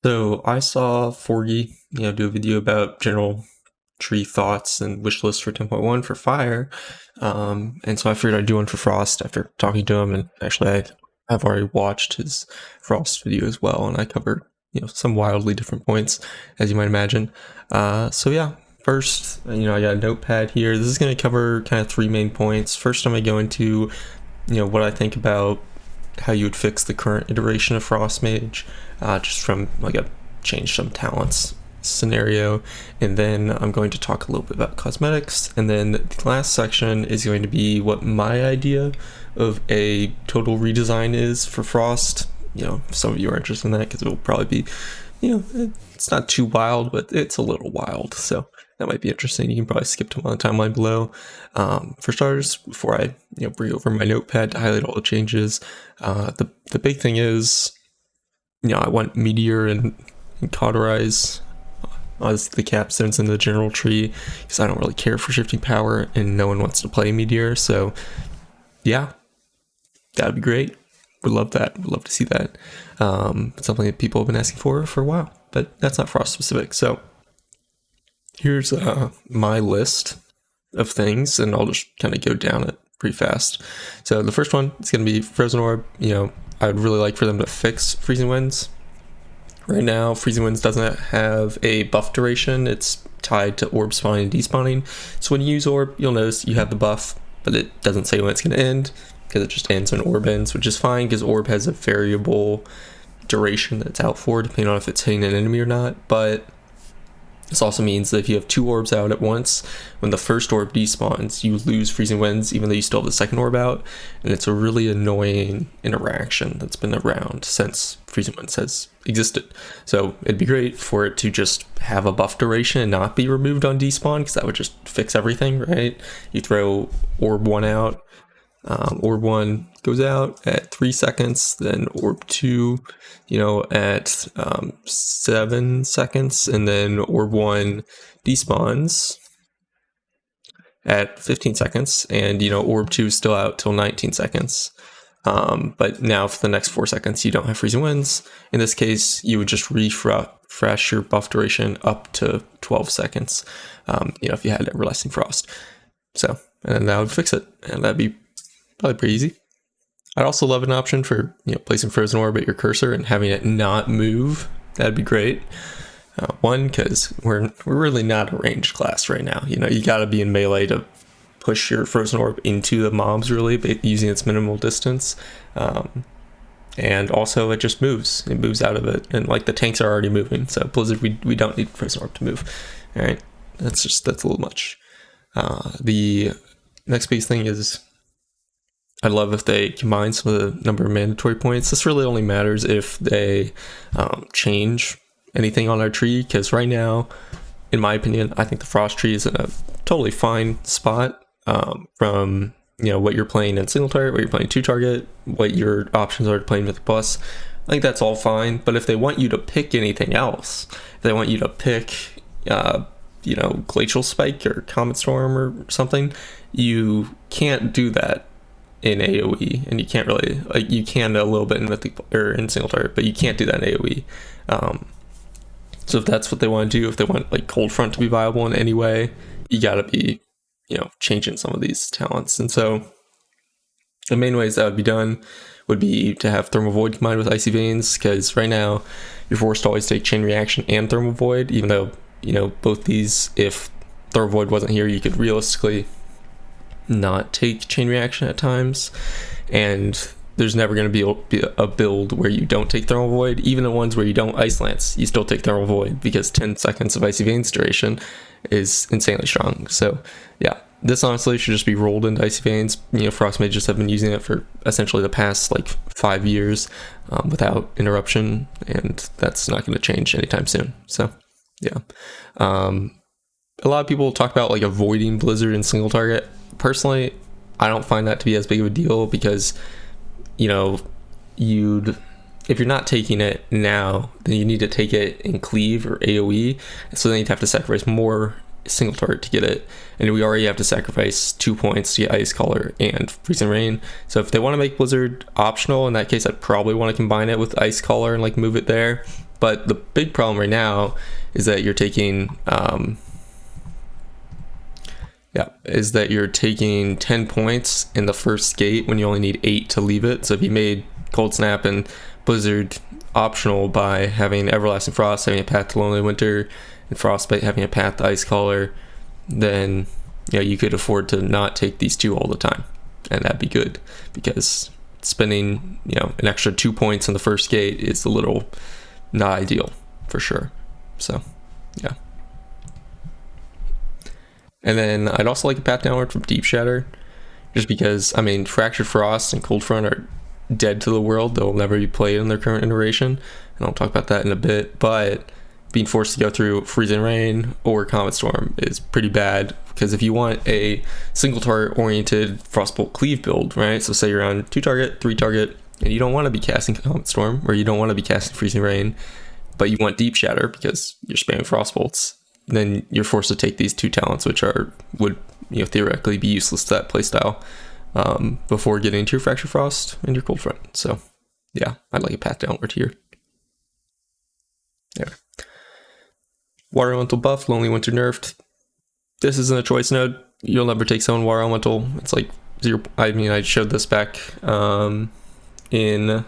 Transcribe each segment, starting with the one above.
So I saw Forgy, do a video about general tree thoughts and wish list for 10.1 for fire. And so I figured I'd do one for frost after talking to him. And actually, I've already watched his frost video as well, and I covered some wildly different points, as you might imagine. So yeah, first, I got a notepad here. This is going to cover kind of three main points. First, I'm going to go into what I think about how you would fix the current iteration of Frost Mage, just from like a change some talents scenario. And then I'm going to talk a little bit about cosmetics. And then the last section is going to be what my idea of a total redesign is for Frost. If some of you are interested in that, because it will probably be, it's not too wild, but it's a little wild. So that might be interesting. You can probably skip to one timeline below. For starters, before I bring over my notepad to highlight all the changes, the big thing is, I want Meteor and Cauterize as the capstones in the general tree, because I don't really care for shifting power, and no one wants to play Meteor. So yeah, that'd be great. Would love that. Would love to see that. It's something that people have been asking for a while, but that's not Frost specific. So here's my list of things, and I'll just kind of go down it pretty fast. So the first one is going to be Frozen Orb. I'd really like for them to fix Freezing Winds. Right now, Freezing Winds doesn't have a buff duration. It's tied to orb spawning and despawning. So when you use orb, you'll notice you have the buff, but it doesn't say when it's going to end, because it just ends when orb ends, which is fine because orb has a variable duration that it's out for, depending on if it's hitting an enemy or not. But this also means that if you have two orbs out at once, when the first orb despawns, you lose Freezing Winds even though you still have the second orb out, and it's a really annoying interaction that's been around since Freezing Winds has existed. So it'd be great for it to just have a buff duration and not be removed on despawn, because that would just fix everything, right? You throw orb 1 out, orb 1 goes out at 3 seconds, then orb 2 at 7 seconds, and then orb 1 despawns at 15 seconds, and orb 2 is still out till 19 seconds. But now for the next 4 seconds you don't have Freezing Winds. In this case, you would just refresh your buff duration up to 12 seconds, if you had Everlasting Frost. So, and that would fix it, and that'd be probably pretty easy. I'd also love an option for placing Frozen Orb at your cursor and having it not move. That'd be great. One, because we're really not a ranged class right now. You got to be in melee to push your Frozen Orb into the mobs, really, using its minimal distance. And also it just moves. It moves out of it, and like the tanks are already moving. So Blizzard, we don't need Frozen Orb to move. All right, that's a little much. The next big thing is, I'd love if they combine some of the number of mandatory points. This really only matters if they change anything on our tree, because right now, in my opinion, I think the Frost tree is in a totally fine spot, from what you're playing in single target, what you're playing two target, what your options are to playing with plus. I think that's all fine, but if they want you to pick anything else, if they want you to pick Glacial Spike or Comet Storm or something, you can't do that in AoE, and you can't really, you can a little bit in mythic or in single target, but you can't do that in AoE. So if that's what they want to do, if they want like Cold Front to be viable in any way, you gotta be changing some of these talents. And so the main ways that would be done would be to have Thermal Void combined with Icy Veins, because right now you're forced to always take Chain Reaction and Thermal Void, even though both these, if Thermal Void wasn't here, you could realistically not take Chain Reaction at times, and there's never going to be a build where you don't take Thermal Void. Even the ones where you don't Ice Lance, you still take Thermal Void, because 10 seconds of Icy Veins duration is insanely strong. So yeah, this honestly should just be rolled into Icy Veins. Frost Mages have been using it for essentially the past like 5 years without interruption, and that's not going to change anytime soon. So yeah, a lot of people talk about like avoiding Blizzard in single target. Personally, I don't find that to be as big of a deal, because if you're not taking it now, then you need to take it in cleave or AoE, so then you'd have to sacrifice more single target to get it, and we already have to sacrifice 2 points to get Ice Collar and Freezing Rain. So if they want to make Blizzard optional, in that case I'd probably want to combine it with Ice Collar and like move it there. But the big problem right now is that you're taking 10 points in the first gate when you only need 8 to leave it. So if you made Cold Snap and Blizzard optional by having Everlasting Frost having a path to Lonely Winter and Frostbite having a path to Ice Caller, then you could afford to not take these 2 all the time, and that'd be good, because spending an extra 2 points in the first gate is a little not ideal for sure. So yeah. And then I'd also like a path downward from Deep Shatter, just because, I mean, Fractured Frost and Cold Front are dead to the world. They'll never be played in their current iteration, and I'll talk about that in a bit. But being forced to go through Freezing Rain or Comet Storm is pretty bad, because if you want a single target oriented Frostbolt Cleave build, right? So say you're on 2 target, 3 target, and you don't want to be casting Comet Storm, or you don't want to be casting Freezing Rain, but you want Deep Shatter because you're spamming Frostbolts, then you're forced to take these 2 talents, which would theoretically be useless to that playstyle, before getting to your Fractured Frost and your Cold Front. So yeah, I'd like a path downward here. There. Water Elemental buff, Lonely Winter nerfed. This isn't a choice node. You'll never take someone Water Elemental. It's like 0. I mean, I showed this back in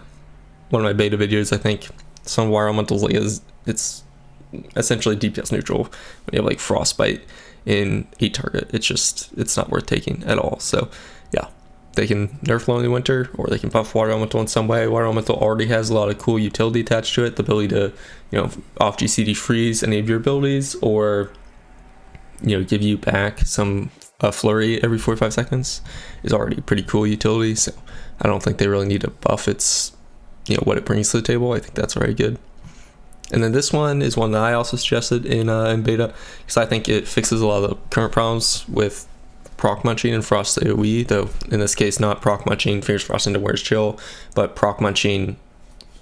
one of my beta videos, I think. Some Water Elementals, like, it's essentially DPS neutral when you have like Frostbite in 8 target. It's not worth taking at all. So yeah, they can nerf Lonely Winter, or they can buff Water Elemental in some way. Water Elemental already has a lot of cool utility attached to it. The ability to off GCD freeze any of your abilities, or give you back some flurry every 45 seconds is already a pretty cool utility. So I don't think they really need to buff its what it brings to the table. I think that's very good. And then this one is one that I also suggested in beta, because I think it fixes a lot of the current problems with proc munching and Frost AoE, though in this case not proc munching Fingers of Frost into Where's Chill, but proc munching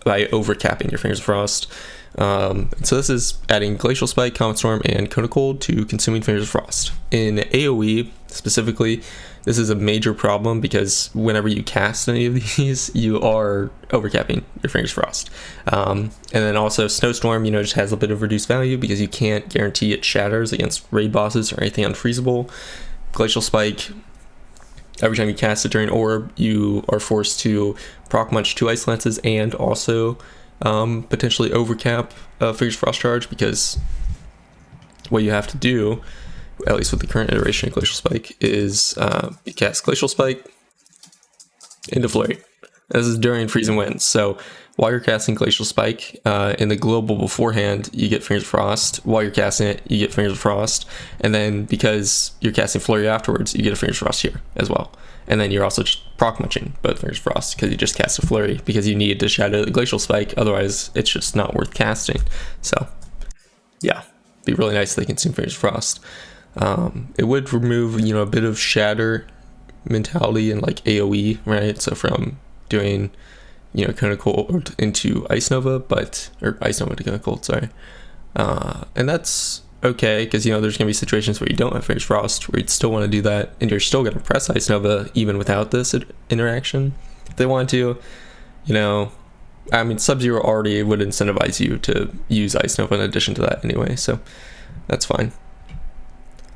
by overcapping your Fingers of Frost. So this is adding Glacial Spike, Comet Storm, and Cone of Cold to consuming Fingers of Frost. In AoE specifically, this is a major problem, because whenever you cast any of these, you are overcapping your Fingers of Frost. And then also Snowstorm, just has a bit of reduced value because you can't guarantee it shatters against raid bosses or anything unfreezable. Glacial Spike, every time you cast it during Orb, you are forced to proc munch 2 Ice Lances and also potentially overcap Fingers of Frost charge, because what you have to do, at least with the current iteration of Glacial Spike, is you cast Glacial Spike into Flurry. This is during Freezing Winds, so while you're casting Glacial Spike in the global beforehand, you get Fingers of Frost. While you're casting it, you get Fingers of Frost, and then because you're casting Flurry afterwards, you get a Fingers of Frost here as well. And then you're also just proc munching both Fingers of Frost because you just cast a Flurry, because you need to shadow the Glacial Spike, otherwise it's just not worth casting. So yeah, it'd be really nice if they consume Fingers of Frost. It would remove a bit of shatter mentality and like AoE, right? So from doing Cone of Cold into Ice Nova, or Ice Nova to Cone of Cold, sorry. And that's okay, because there's gonna be situations where you don't have Fingers of Frost, where you'd still want to do that, and you're still gonna press Ice Nova even without this interaction if they want to. I mean, Sub-Zero already would incentivize you to use Ice Nova in addition to that anyway, so that's fine.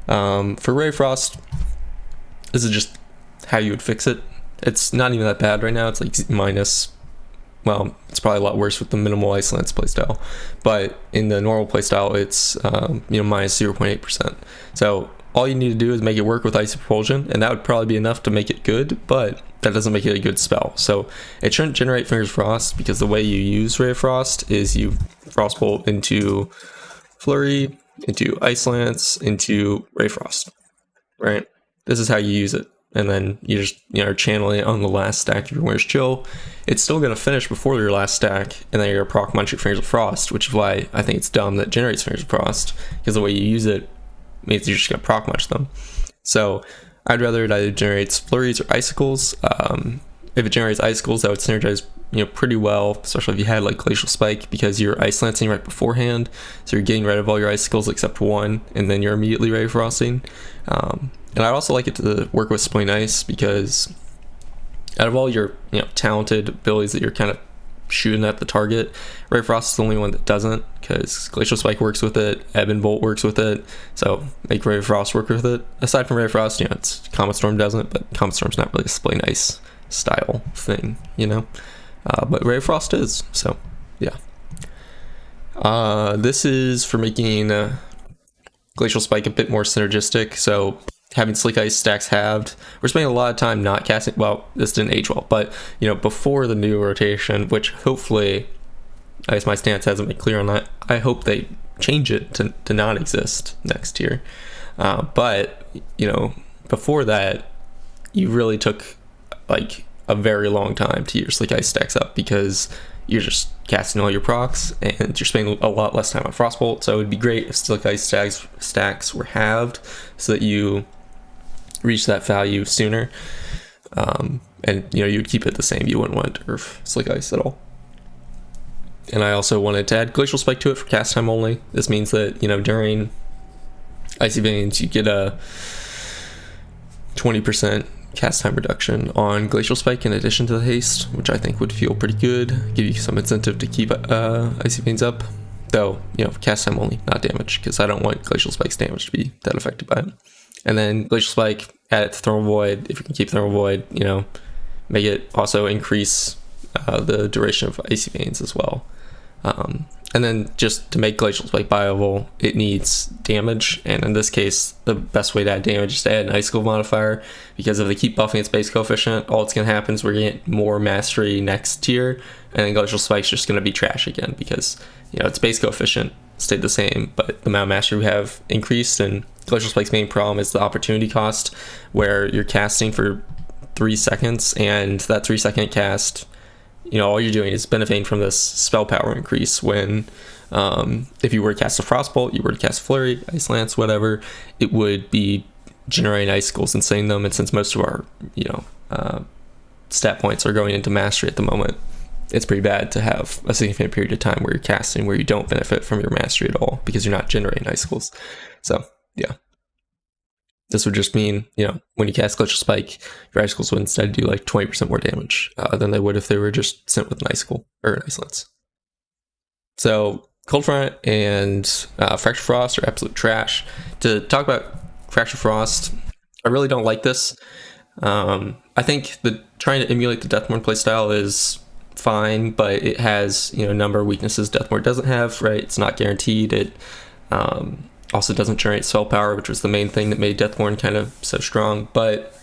For Ray Frost, this is just how you would fix it. It's not even that bad right now. It's like minus, well, it's probably a lot worse with the minimal Ice Lance playstyle, but in the normal playstyle, it's minus 0.8%. So all you need to do is make it work with Icy Propulsion, and that would probably be enough to make it good, but that doesn't make it a good spell. So it shouldn't generate Fingers of Frost, because the way you use Ray of Frost is you Frostbolt into Flurry, into Ice Lance, into Ray Frost, right? This is how you use it. And then you just are channeling it on the last stack of your Where's Chill. It's still going to finish before your last stack, and then you're going to proc munch your Fingers of Frost, which is why I think it's dumb that it generates Fingers of Frost, because the way you use it means you're just going to proc munch them. So I'd rather it either generates Flurries or Icicles. If it generates Icicles, that would synergize pretty well, especially if you had like Glacial Spike, because you're Ice Lancing right beforehand, so you're getting rid of all your Icicles except one, and then you're immediately Ray Frosting. And I'd also like it to work with Spling Ice, because out of all your talented abilities that you're kind of shooting at the target. Ray of Frost is the only one that doesn't, because Glacial Spike works with it, Ebb and Bolt works with it, so make Ray of Frost work with it. Aside from Ray of Frost, it's Comet Storm doesn't, but Comet Storm's not really a Splay Nice style thing, but Ray of Frost is, so yeah. This is for making Glacial Spike a bit more synergistic, so having Slick Ice stacks halved. We're spending a lot of time not casting, well, this didn't age well, but before the new rotation, which hopefully, I guess my stance hasn't been clear on that, I hope they change it to not exist next year. But before that, you really took like a very long time to get your Slick Ice stacks up, because you're just casting all your procs and you're spending a lot less time on Frostbolt. So it would be great if Slick Ice stacks were halved so that you reach that value sooner. And you'd keep it the same. You wouldn't want to nerf Slick Ice at all. And I also wanted to add Glacial Spike to it for cast time only. This means that during Icy Veins you get a 20% cast time reduction on Glacial Spike in addition to the haste, which I think would feel pretty good, give you some incentive to keep Icy Veins up, though cast time only, not damage, because I don't want Glacial Spike's damage to be that affected by it. And then Glacial Spike, add it to Thermal Void. If you can keep Thermal Void, make it also increase the duration of Icy Veins as well. And then just to make Glacial Spike viable, it needs damage, and in this case, the best way to add damage is to add an Icicle modifier, because if they keep buffing its base coefficient, all it's going to happen is we're going to get more mastery next tier, and then Glacial Spike's just going to be trash again, because its base coefficient stayed the same, but the amount of mastery we have increased, and Glacial Spike's main problem is the opportunity cost, where you're casting for 3 seconds, and that 3-second cast, all you're doing is benefiting from this spell power increase, when if you were to cast a Frostbolt, you were to cast Flurry, Ice Lance, whatever, it would be generating icicles and setting them, and since most of our stat points are going into mastery at the moment, it's pretty bad to have a significant period of time where you're casting where you don't benefit from your mastery at all, because you're not generating icicles. So yeah, this would just mean, when you cast Glacial Spike, your icicles would instead do like 20% more damage than they would if they were just sent with an icicle or an Ice Lance. So Cold Front and Fracture Frost are absolute trash. To talk about Fracture Frost, I really don't like this. I think trying to emulate the Deathborn playstyle is fine, but it has a number of weaknesses Deathborn doesn't have, right? It's not guaranteed. It also doesn't generate spell power, which was the main thing that made Deathborn kind of so strong. But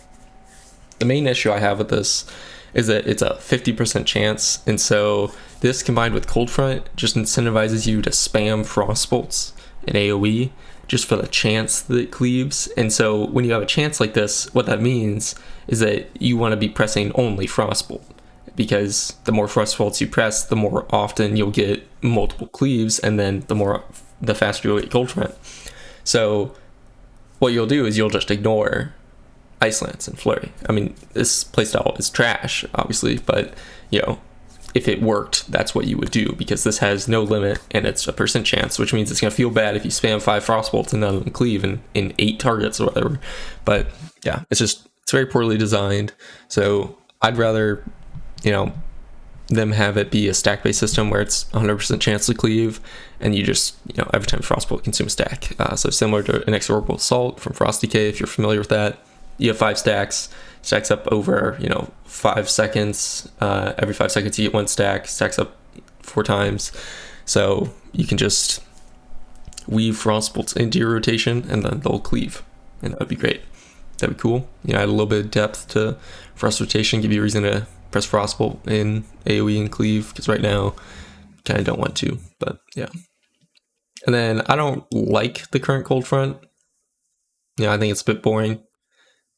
the main issue I have with this is that it's a 50% chance, and so this combined with Cold Front just incentivizes you to spam Frostbolts in AoE just for the chance that it cleaves. And so when you have a chance like this, what that means is that you want to be pressing only Frostbolt, because the more Frostbolts you press, the more often you'll get multiple cleaves, and then the faster you'll get Cold Front. So what you'll do is you'll just ignore Ice Lance and Flurry. I mean, this playstyle is trash, obviously, but if it worked, that's what you would do, because this has no limit and it's a percent chance, which means it's going to feel bad if you spam 5 Frostbolts and none of them cleave in 8 targets or whatever. But yeah, it's very poorly designed. So I'd rather them have it be a stack-based system where it's 100% chance to cleave, and you just every time Frostbolt consume a stack. So similar to an Exorbital Assault from Frost Decay, if you're familiar with that, you have 5 stacks up over 5 seconds. Every 5 seconds you get 1 stack, stacks up 4 times. So you can just weave Frostbolts into your rotation, and then they'll cleave, and that would be great. That'd be cool. Add a little bit of depth to Frost rotation, give you a reason to press Frostbolt in AoE and cleave, because right now kind of don't want to, but yeah. And then I don't like the current Cold Front. I think it's a bit boring,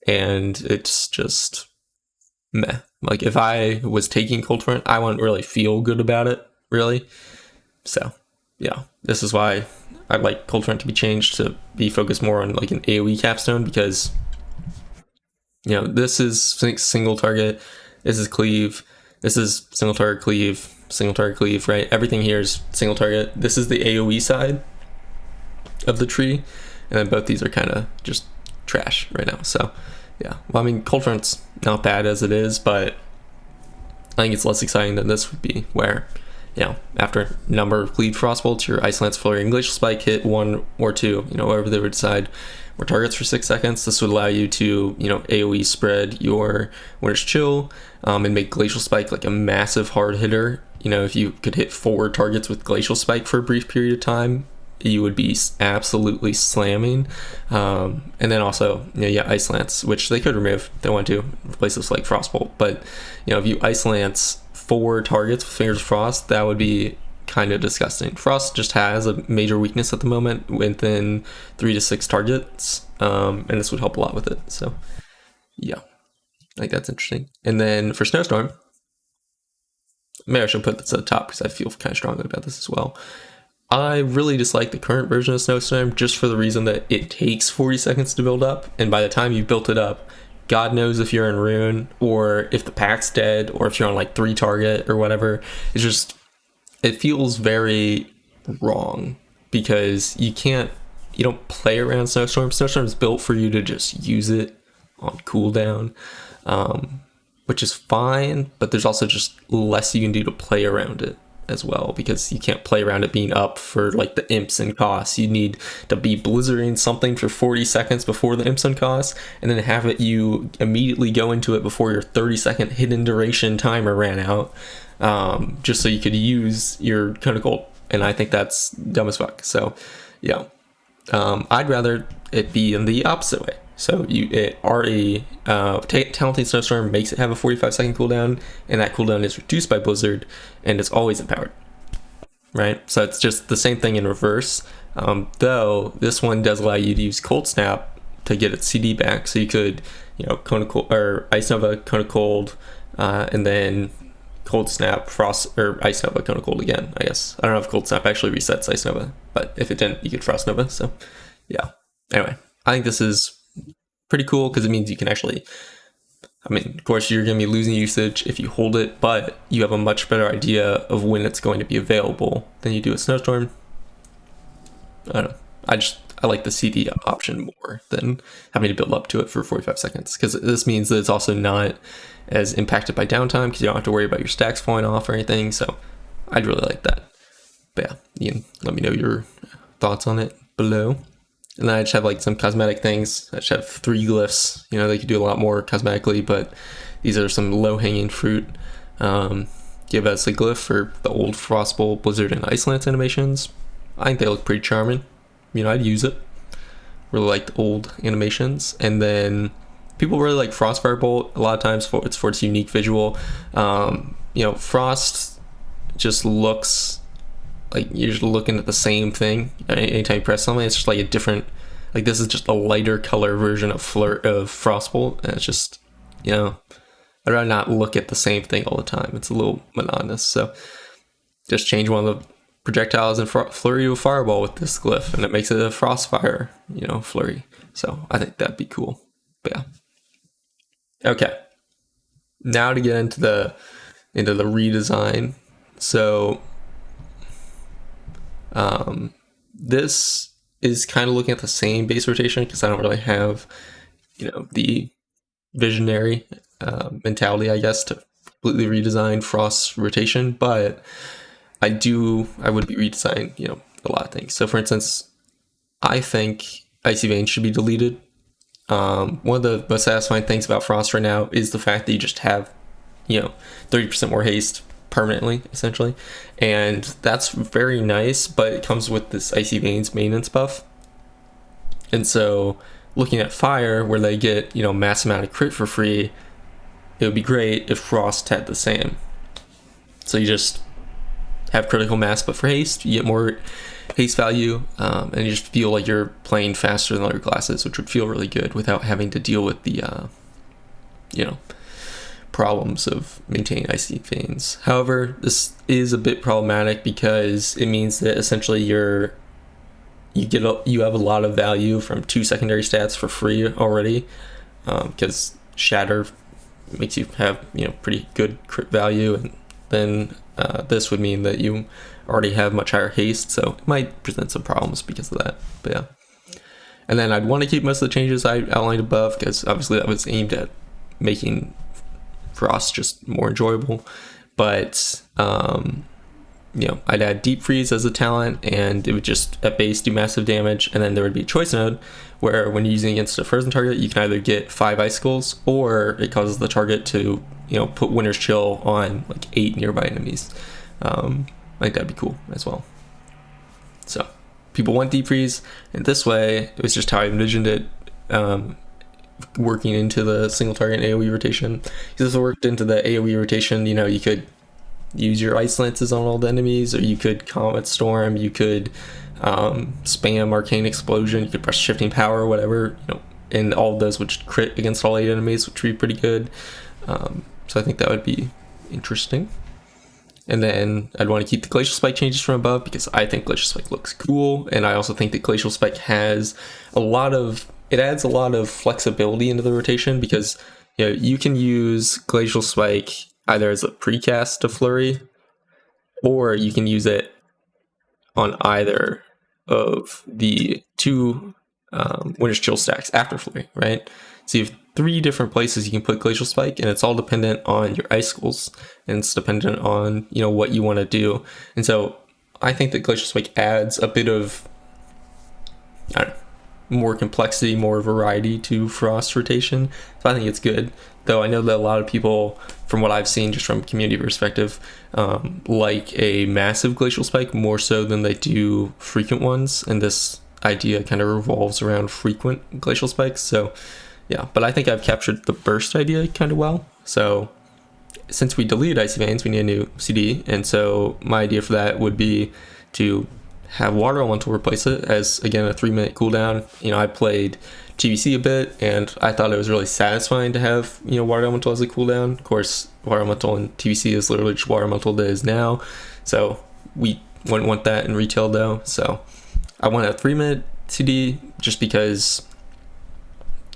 and it's just meh. Like, if I was taking Cold Front, I wouldn't really feel good about it, really. So yeah, this is why I'd like Cold Front to be changed to be focused more on like an AoE capstone, because this is single target, this is cleave, this is single target cleave, right? Everything here is single target. This is the AoE side of the tree, and then both these are kind of just trash right now. So yeah, well, I mean, Cold Front's not bad as it is, but I think it's less exciting than this would be, where, you know, after a number of cleaved frost bolts, your Ice Lance, Flurry, and Glacial Spike hit 1 or 2, you know, whatever they would decide, were targets for 6 seconds. This would allow you to, you know, AoE spread your Winter's Chill, and make Glacial Spike like a massive hard hitter. You know, if you could hit 4 targets with Glacial Spike for a brief period of time, you would be absolutely slamming. And then also, you know, yeah, Ice Lance, which they could remove if they want to, replace this like Frostbolt. But, you know, if you Ice Lance 4 targets with Fingers of Frost, that would be kind of disgusting. Frost just has a major weakness at the moment within 3 to 6 targets, and this would help a lot with it. So, yeah, I think that's interesting. And then for Snowstorm, maybe I should put this at the top because I feel kind of strongly about this as well. I really dislike the current version of Snowstorm just for the reason that it takes 40 seconds to build up, and by the time you've built it up, God knows if you're in Rune, or if the pack's dead, or if you're on like 3 target or whatever. It's just, it feels very wrong because you don't play around Snowstorm. Snowstorm is built for you to just use it on cooldown, which is fine, but there's also just less you can do to play around it as well, because you can't play around it being up for like the imps and costs. You need to be blizzarding something for 40 seconds before the imps and costs, and then have it you immediately go into it before your 30-second hidden duration timer ran out, just so you could use your Cone of Gold. And I think that's dumb as fuck. So yeah, I'd rather it be in the opposite way. So Talented Snowstorm makes it have a 45-second cooldown, and that cooldown is reduced by Blizzard, and it's always empowered, right? So it's just the same thing in reverse, though this one does allow you to use Cold Snap to get its CD back. So you could, you know, Cone of Cold, or Ice Nova, Cone of Cold, and then Cold Snap, Frost, or Ice Nova, Cone of Cold again, I guess. I don't know if Cold Snap actually resets Ice Nova, but if it didn't, you could Frost Nova. So yeah, anyway, I think this is pretty cool because it means you can actually, I mean, of course you're going to be losing usage if you hold it, but you have a much better idea of when it's going to be available than you do with Snowstorm. I don't know. I like the CD option more than having to build up to it for 45 seconds, because this means that it's also not as impacted by downtime because you don't have to worry about your stacks falling off or anything. So I'd really like that. But yeah, you can let me know your thoughts on it below. And then I just have like some cosmetic things. I just have 3 glyphs. You know, they could do a lot more cosmetically, but these are some low-hanging fruit. Give us a glyph for the old Frostbolt, Blizzard, and Ice Lance animations. I think they look pretty charming. You know, I'd use it. Really like the old animations. And then people really like Frost Firebolt. A lot of times it's for its unique visual. You know, Frost just looks like you're just looking at the same thing anytime you press something. It's just like a different, like this is just a lighter color version of Frostbolt, and it's just, you know, I'd rather not look at the same thing all the time. It's a little monotonous. So just change one of the projectiles and flurry to a fireball with this glyph, and it makes it a Frostfire, you know, flurry. So I think that'd be cool. But yeah. Okay. Now to get into the redesign. So this is kind of looking at the same base rotation because I don't really have, you know, the visionary mentality, I guess, to completely redesign Frost's rotation, but I would be redesigning, you know, a lot of things. So for instance, I think Icy Vein should be deleted. One of the most satisfying things about Frost right now is the fact that you just have, you know, 30% more haste permanently, essentially, and that's very nice, but it comes with this Icy Veins maintenance buff. And so looking at Fire, where they get, you know, mass amount of crit for free, it would be great if Frost had the same. So you just have critical mass, but for haste you get more haste value, and you just feel like you're playing faster than other classes, which would feel really good without having to deal with the you know, problems of maintaining Icy Veins. However, this is a bit problematic because it means that essentially you have a lot of value from 2 secondary stats for free already, because Shatter makes you have, you know, pretty good crit value, and then this would mean that you already have much higher haste, so it might present some problems because of that. But yeah, and then I'd want to keep most of the changes I outlined above, because obviously that was aimed at making Frost just more enjoyable. But I'd add Deep Freeze as a talent, and it would just at base do massive damage. And then there would be a choice node where when you're using against a frozen target, you can either get 5 icicles, or it causes the target to put Winter's Chill on like 8 nearby enemies. I think that'd be cool as well. So people want Deep Freeze, and this way it was just how I envisioned it. Working into the single target AoE rotation. Because if it worked into the AoE rotation, you could use your Ice Lances on all the enemies, or you could Comet Storm, you could spam Arcane Explosion, you could press Shifting Power, whatever, and all of those would crit against all 8 enemies, which would be pretty good. So I think that would be interesting. And then I'd want to keep the Glacial Spike changes from above, because I think Glacial Spike looks cool, and I also think that Glacial Spike has it adds a lot of flexibility into the rotation, because you can use Glacial Spike either as a precast to Flurry, or you can use it on either of the 2 Winter's Chill stacks after Flurry, right? So you have 3 different places you can put Glacial Spike, and it's all dependent on your icicles, and it's dependent on what you want to do. And so I think that Glacial Spike adds a bit of more complexity, more variety to Frost rotation. So I think it's good. Though I know that a lot of people, from what I've seen just from community perspective, like a massive Glacial Spike more so than they do frequent ones. And this idea kind of revolves around frequent Glacial Spikes. So yeah, but I think I've captured the burst idea kind of well. So since we deleted Icy Veins, we need a new CD. And so my idea for that would be to have Water Elemental replace it as, again, a 3-minute cooldown. I played TBC a bit, and I thought it was really satisfying to have, Water Elemental as a cooldown. Of course, Water Elemental in TBC is literally just Water Elemental that is now, so we wouldn't want that in retail though. So I want a 3-minute CD, just because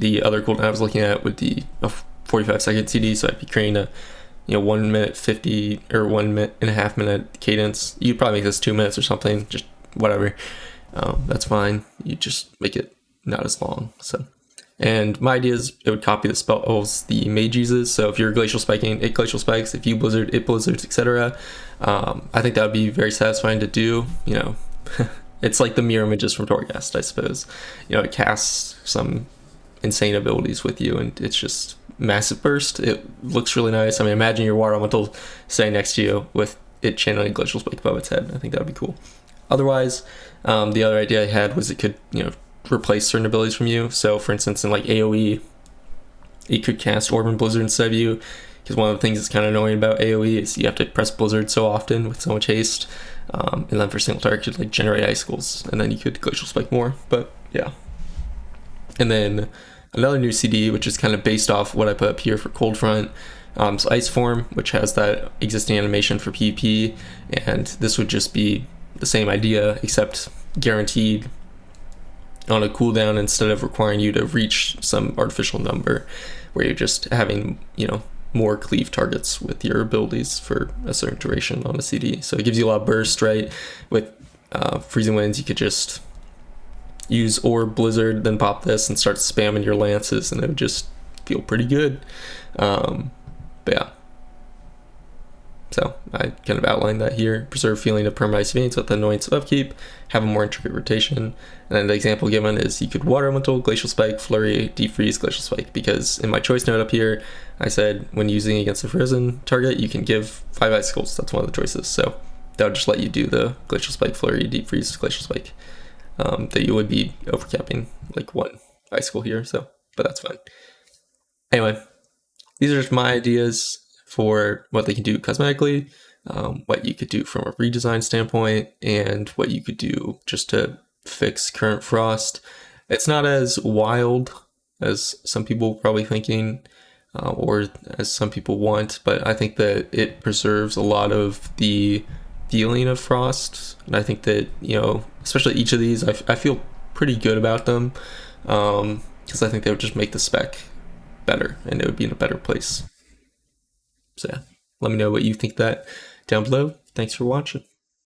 the other cooldown I was looking at would be a 45-second CD, so I'd be creating a 1 minute 50 or 1.5 minute cadence. You'd probably make this 2 minutes or something, just whatever. That's fine. You just make it not as long. So, and my idea is it would copy the spells the Mage uses. So if you're Glacial Spiking, it Glacial Spikes. If you Blizzard, it Blizzards, etc. I think that would be very satisfying to do. It's like the mirror images from Torghast, I suppose. It casts some insane abilities with you, and it's just massive burst. It looks really nice. I mean, imagine your Water Elemental staying next to you with it channeling Glacial Spike above its head. I think that would be cool. Otherwise, the other idea I had was it could, replace certain abilities from you. So, for instance, in like AoE, it could cast Orb and Blizzard instead of you, because one of the things that's kind of annoying about AoE is you have to press Blizzard so often with so much haste, and then for single target, you could like generate icicles, and then you could Glacial Spike more. But yeah, and then another new CD, which is kind of based off what I put up here for Cold Front. So Ice Form, which has that existing animation for PvP, and this would just be the same idea, except guaranteed on a cooldown instead of requiring you to reach some artificial number, where you're just having, more cleave targets with your abilities for a certain duration on a CD. So it gives you a lot of burst, right? With Freezing Winds, you could just use Orb Blizzard, then pop this and start spamming your lances, and it would just feel pretty good. But yeah. So I kind of outlined that here. Preserve feeling of permanent Icy Veins with the annoyance of upkeep, have a more intricate rotation. And then the example given is you could Water Elemental, Glacial Spike, Flurry, Deep Freeze, Glacial Spike, because in my choice note up here, I said when using against a frozen target, you can give 5 icicles. That's one of the choices. So that would just let you do the Glacial Spike, Flurry, Deep Freeze, Glacial Spike. That you would be overcapping like 1 icicle here, so, but that's fine. Anyway, these are just my ideas for what they can do cosmetically, what you could do from a redesign standpoint, and what you could do just to fix current Frost. It's not as wild as some people probably thinking, or as some people want, but I think that it preserves a lot of the feeling of Frost, and I think that, especially each of these, I feel pretty good about them, because I think they would just make the spec better, and it would be in a better place. So yeah, let me know what you think that down below. Thanks for watching.